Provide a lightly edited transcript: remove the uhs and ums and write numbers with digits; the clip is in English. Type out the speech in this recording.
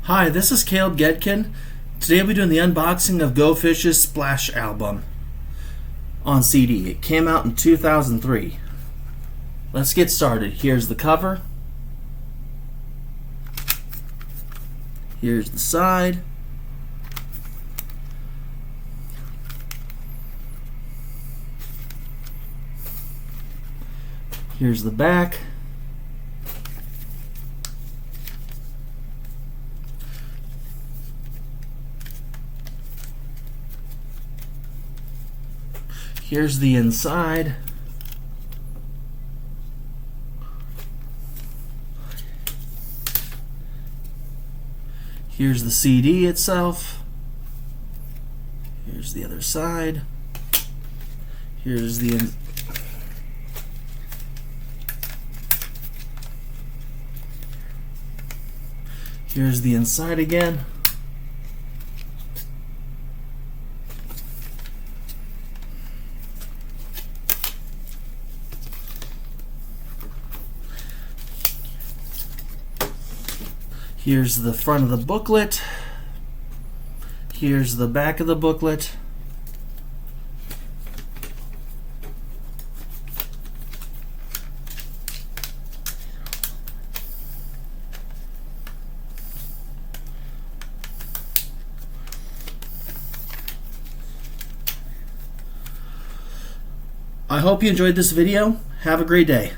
Hi, this is Caleb Gedkin. Today I'll be doing the unboxing of Go Fish's Splash album on CD. It came out in 2003. Let's get started. Here's the cover. Here's the side. Here's the back. Here's the inside. Here's the CD itself. Here's the other side. Here's the Here's the inside again. Here's the front of the booklet. Here's the back of the booklet. I hope you enjoyed this video. Have a great day.